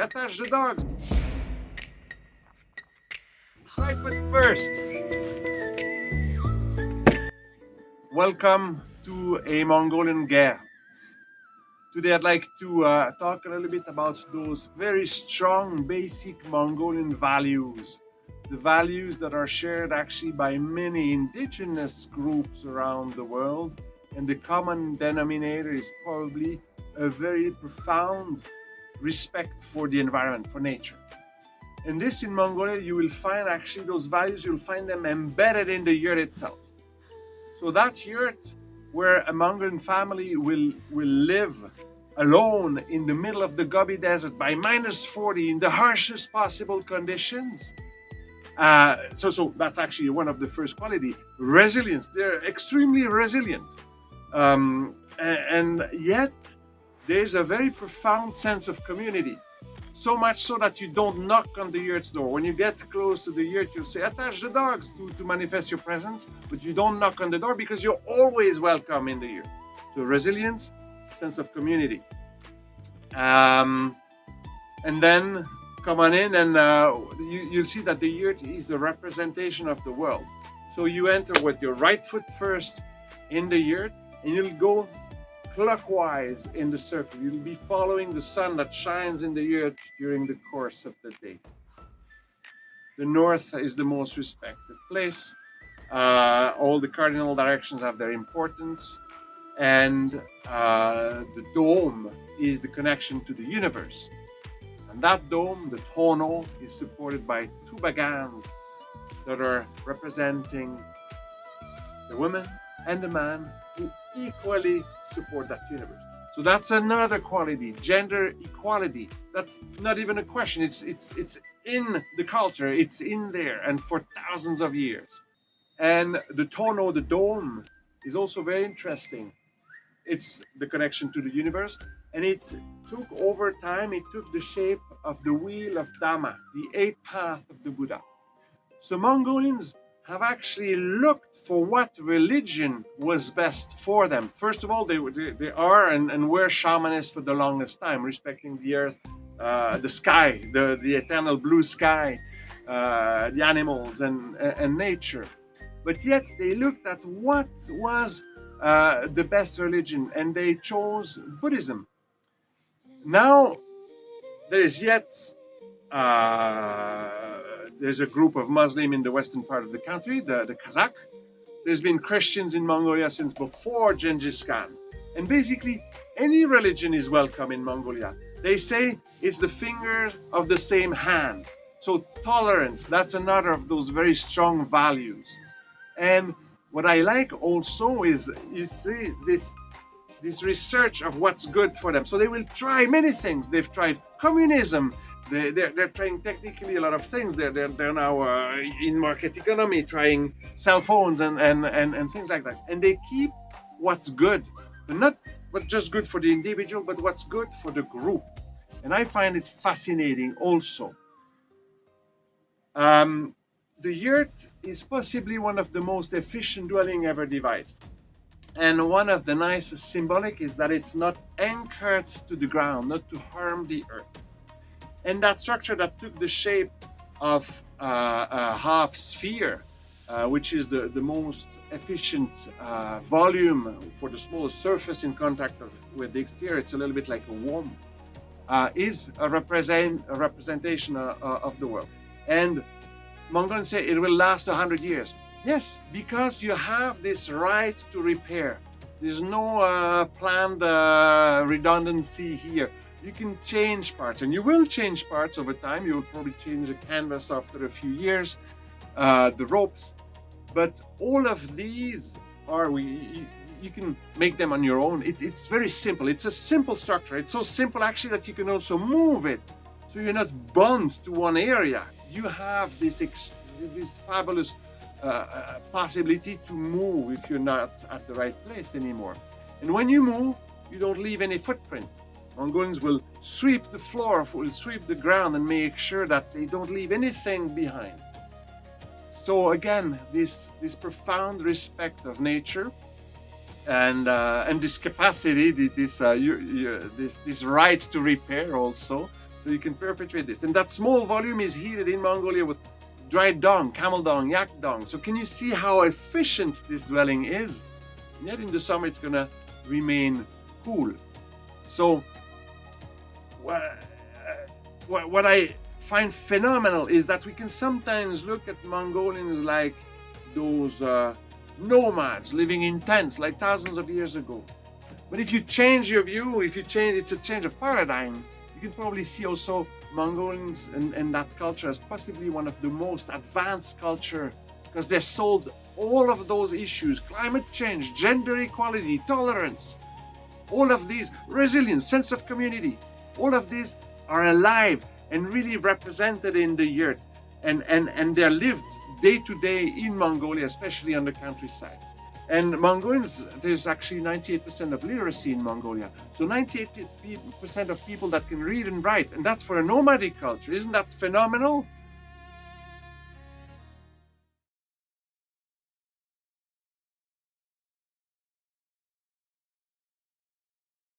attach the dogs. Right foot first. Welcome to a Mongolian gers. Today I'd like to talk a little bit about those very strong basic Mongolian values. The values that are shared actually by many indigenous groups around the world. And the common denominator is probably a very profound respect for the environment, for nature. And this in Mongolia, you will find actually those values, you'll find them embedded in the yurt itself. So that yurt where a Mongolian family will live alone in the middle of the Gobi Desert by -40 in the harshest possible conditions. So that's actually one of the first quality. Resilience. They're extremely resilient. And yet there's a very profound sense of community. So much so that you don't knock on the yurt's door. When you get close to the yurt, you say, attach the dogs to manifest your presence, but you don't knock on the door because you're always welcome in the yurt. So resilience, sense of community. And then come on in and you'll see that the yurt is a representation of the world. So you enter with your right foot first in the yurt and you'll go clockwise in the circle. You'll be following the sun that shines in the yurt during the course of the day. The north is the most respected place. All the cardinal directions have their importance, and the dome is the connection to the universe. And that dome, the tono, is supported by two bagans that are representing the woman and the man who equally support that universe. So that's another quality, gender equality. That's not even a question. It's in the culture. It's in there, and for thousands of years. And the tono, the dome, is also very interesting. It's the connection to the universe, and it took over time. It took the shape of the wheel of Dhamma, the eighth path of the Buddha. So Mongolians have actually looked for what religion was best for them. First of all, they are and were shamanists for the longest time, respecting the earth, the sky, the eternal blue sky, the animals and nature. But yet they looked at what was the best religion, and they chose Buddhism. Now, there is yet there's a group of Muslims in the western part of the country, the Kazakh. There's been Christians in Mongolia since before Genghis Khan. And basically, any religion is welcome in Mongolia. They say it's the finger of the same hand. So tolerance, that's another of those very strong values. And what I like also is, you see, this research of what's good for them. So they will try many things. They've tried communism. They're trying technically a lot of things. They're now in market economy, trying cell phones and things like that. And they keep what's good, but not what just good for the individual, but what's good for the group. And I find it fascinating also. The yurt is possibly one of the most efficient dwelling ever devised. And one of the nicest symbolic is that it's not anchored to the ground, not to harm the earth. And that structure that took the shape of a half sphere, which is the most efficient volume for the smallest surface in contact with the exterior, it's a little bit like a womb, is a representation of the world. And Mongolians say it will last 100 years. Yes, because you have this right to repair. There's no planned redundancy here. You can change parts, and you will change parts over time. You will probably change the canvas after a few years, the ropes. But all of these are, you can make them on your own. It's very simple. It's a simple structure. It's so simple actually that you can also move it. So you're not bound to one area. You have this fabulous possibility to move if you're not at the right place anymore. And when you move, you don't leave any footprint. Mongolians will sweep the floor, will sweep the ground and make sure that they don't leave anything behind. So again, this profound respect of nature and this capacity, this right to repair also. So you can perpetuate this. And that small volume is heated in Mongolia with dried dung, camel dung, yak dung. So can you see how efficient this dwelling is? And yet in the summer it's gonna remain cool. So what I find phenomenal is that we can sometimes look at Mongolians like those nomads living in tents like thousands of years ago. But if you change your view, it's a change of paradigm, you can probably see also Mongolians and that culture as possibly one of the most advanced culture, because they've solved all of those issues: climate change, gender equality, tolerance, all of these, resilience, sense of community. All of these are alive and really represented in the yurt, and they're lived day to day in Mongolia, especially on the countryside. And Mongolians, there's actually 98% of literacy in Mongolia. So 98% of people that can read and write, and that's for a nomadic culture. Isn't that phenomenal?